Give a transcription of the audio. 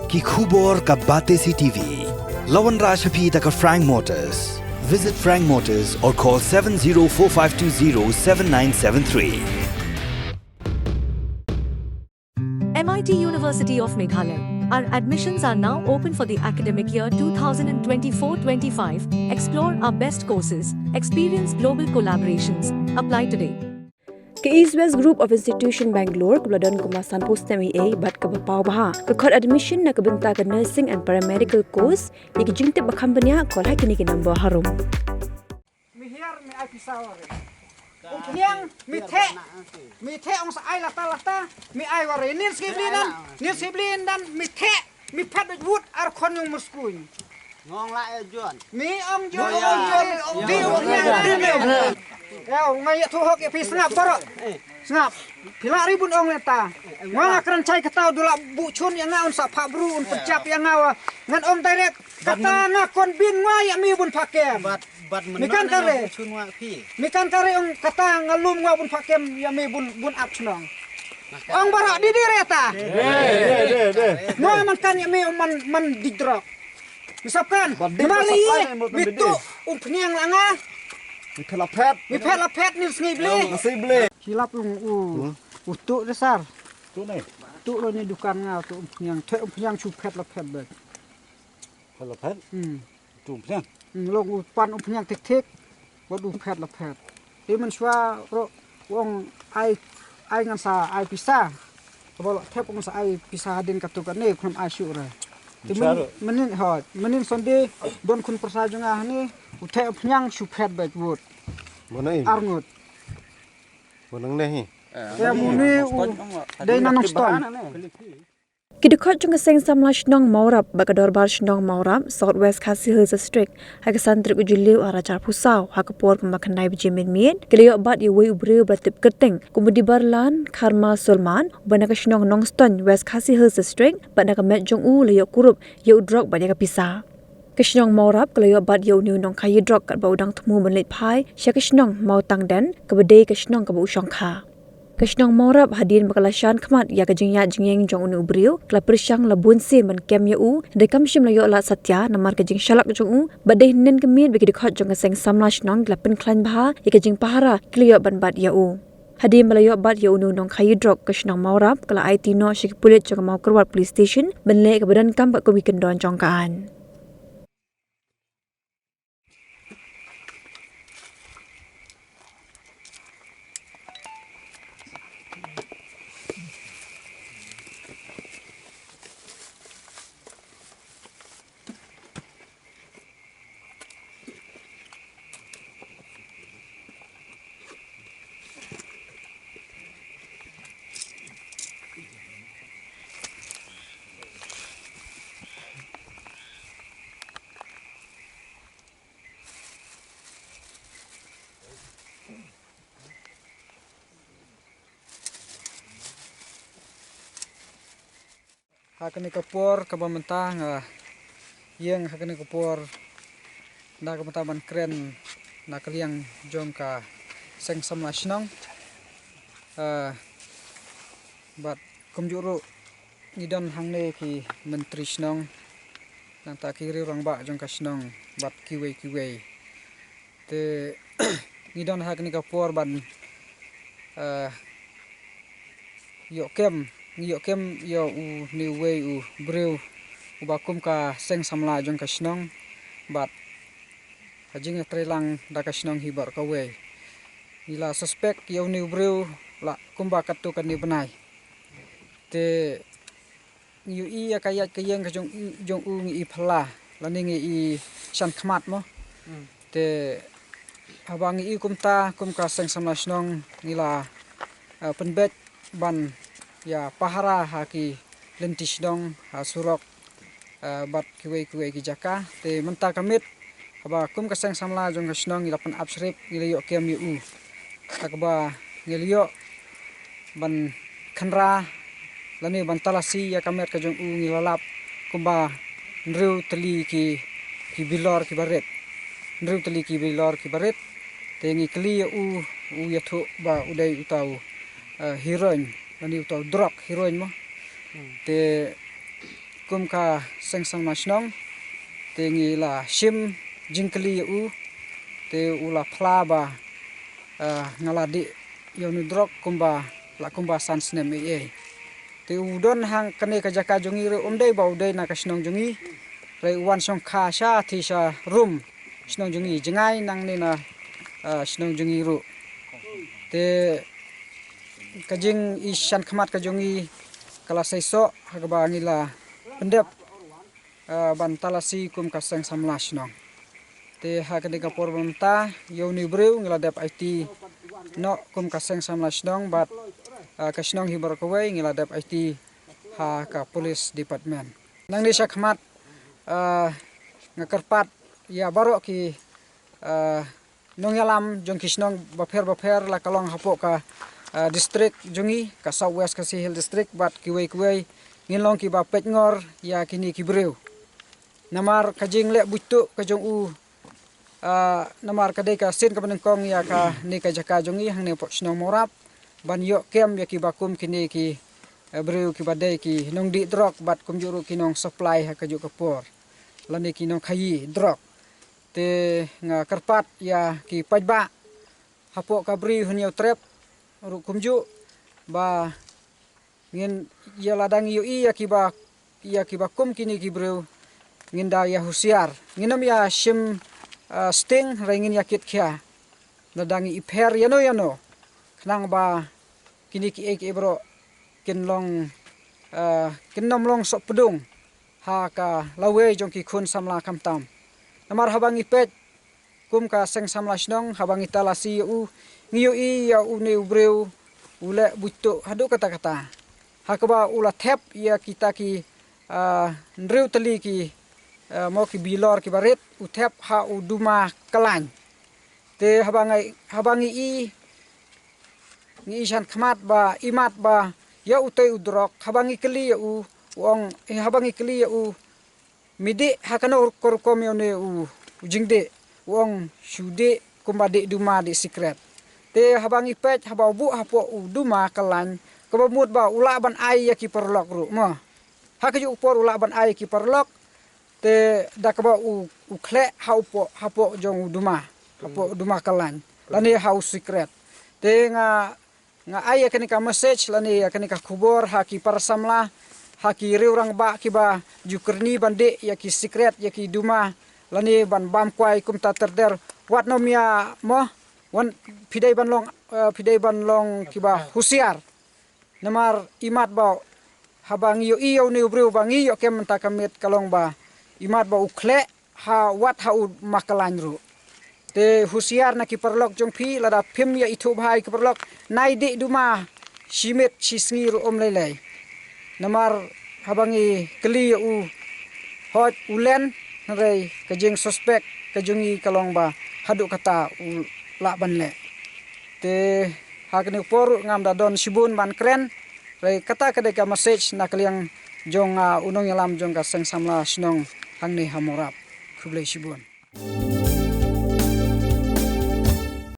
ki khubor ka Bate CTV. Lawan Rashaphi taka Frank Motors. Visit Frank Motors or call 7045207973. MIT University of Meghalaya. Our admissions are now open for the academic year 2024-25. Explore our best courses. Experience global collaborations. Apply today. Ke East West Group of Institution Bangalore kebeladon kemasan post MA bat ke bapau baha ke kod admission na kebenta ke nursing and paramedical course yang jingte bakam benya kol hakini ke number harum. Mihir mi ai pisawar. Unyang mi the ong sa ai lata mi ai ware nin siblin dan mi pat wut ar kon yung muskuin. Ngong lại John. Mi ong John di ya ngai thu hok pi sngap baro. Sngap. Pila ribun ong leta. Wala kran cai ketau dula bu chun yang ngaun sa pha bru un pecap yang ngawa. Ngan om direct kata ngakon bin ngwa ya mi bun pakem. Bat Mikan kare chun wa pi. Mikan kare ong kata ngalum ngwa bun pakem ya mi bun ap chnong. Ong baro di direta. Ngwa man kan ya mi man didrok. Misalkan kembali itu umpniang langa mi pelapet ni sngibli hilap utuk dasar tu lo ni dukan ngau tu umpniang chupet lapet bet Lapet? Tumpnya? Long upan umpniang tik bot upet lapet di man swa ro wong ai ngan sa ai pisah kalau tep wong sa ai pisah din katukan ni krum ai syura menin sonde don kun persajunga ni uthe phnyang suphet bet wot Mana ini? arngut Mana ni? ya muni dei nanong ston Kidukot chung seng samla shnong maurap bakador bar shnong maurap Southwest Khasi Hills District hakasan trip ujuliu arajar pusau hakapor kemakanai bejimin miet kelio bat iwe ubreu bertip kerting kumudi barlan Karma Sulman banaka shnong nongston West Khasi Hills District banaka met jong u leyo kurup yo drog banaka pisa Keshnong maurap kelio bat yo new nong kayi drog kat baudang temu menlit pai syakeshnong mau tangdan kebedei keshnong kebu shongkha Keshnong maurap hadir bakalasyan kemat ya kejengya jengyeng jong unu ubriu kala persyang labun sin men kem ya u dekam shim layo la satya namar kejeng shalak jong u badai nen kemit bagi dekhot jong keseng samla shnong glapen klan baha ya kejeng pahara kliyo ban bat ya u hadir melayo bat ya unu nong kayu drop keshnong maurap kala IT no syik pulit jong mau kerwat police station benle ke badan kam kat ko weekend don jongkaan hakani kapor kabamenta nga yeng hakani kapor na kabamenta ban kren na kaliang jong ka seng samla shnong bat kumjuru ngidon hangne ki menteri shnong nang ta kiri rang ba jong ka shnong bat kiwe te ngidon hakani kapor ban yo kem yo u new way u breu u bakum ka seng samla jong ka shnong bat hajing trelang da ka shnong hibar ka we ila suspect yo new breu la kumba katu kan ni benai te yu i akayat kayeng ka jong u ngi phla lani ngi i shan khmat mo te abang i kumka seng samla shnong ngila penbet ban ya pahara haki lentis dong ha surok bat kiwe ki jaka te menta kamit aba kum kasang samla jong kasnong ilapan absrip ngiliyo kem yu takba ngiliyo ban khanra lani ban talasi ya kamet ka jong ngilalap kumba ndrew teli ki bilor ki baret ndrew teli ki bilor ki baret te ngi kli u yathu ba udai utau heroin lani utau drug heroin mo te kum ka seng sama snong te ngi la shim jingkli u te ula phla ba ngaladi yonu drok kumba la kumba sansnem e te udon hang kane ka jaka jongi re omdei ba udei na ka snong jongi re wan song kha sha thi sha room snong jongi jingai nang ne na snong jongi ru te kajing isyan khmat ka jongi kala saiso hagba ngila pendep ban talasi kum ka seng samla snong te hakade ka porbonta yoni breu ngila dep IT no kum ka seng samla snong bat ka snong hi bar kawai ngila dep IT ha ka police department nang ni khmat ngakarpat ya baro ki nongyalam jong kisnong bafer la kalong hapo ka district jongi ka South West Khasi Hill district bat kiwei ngilong ki ba petngor ya kini kibreu namar kajing le butu ka jong u namar kadai ka sin ka benengkong ya ka ni ka jaka jongi hang ne po snong morap ban yo kem ya ki bakum kini ki breu ki badai ki nong di drok bat kum juru ki nong supply ha ka ju kapor lani ki nong khayi drok te nga karpat ya ki pajba hapo kabri hunyau trap ru kumju ba ngin ya ladang yu ya ki ba kum kini ki breu ngin da ya husiar nginam ya shim sting rengin ya kit kya ladang iper yano khnang ba kini ki ek ebro kinlong kinnom long sok pedung ha ka lawe jong ki khun samla kamtam namar habang ipet kum ka seng samla snong habang italasi u ngiu I ya u ne ubreu ule buto hadu kata hakaba ula thep ya kita ki ndreu tali ki mo ki bilor ki baret u thep ha u duma kalan te habangi I ngi shan khmat ba imat ba ya utei udrok habangi kli ya u wong habangi kli ya u mide hakano korkom yo ne u jingde wong shude kumbade duma de secret te habangi pet habau bu hapo u duma kalan kabamut ba ula ban ai ya ki perlok ru ma hakaju upor ula ban ai ki perlok te dakaba u khle hapo jong duma hapo duma kalan lani hau secret te nga ai ya ka message lani ya ka khubor ha ki parsamla ha ki riurang ba ki ba jukerni bande ya ki secret ya ki duma lani ban bam kwai kum ta terder wat nom ya mo wan pidai ban long kiba husiar namar imat ba habang yo iyo ne ubreu bangi yo kem ta kamet kalong ba imat ba ukhle ha wat ha u makalan ru te husiar na ki perlok jong phi lada phim ya ithu bhai ki perlok nai de duma shimet chisngi ru om lelai namar habangi kli u hot ulen ngai kajing suspect kajungi kalong ba hadu kata la banle te hakni por ngam da don sibun ban kren re kata kade ka message na kliang jong unong yalam jong ka seng samla snong hangni hamorap khublei sibun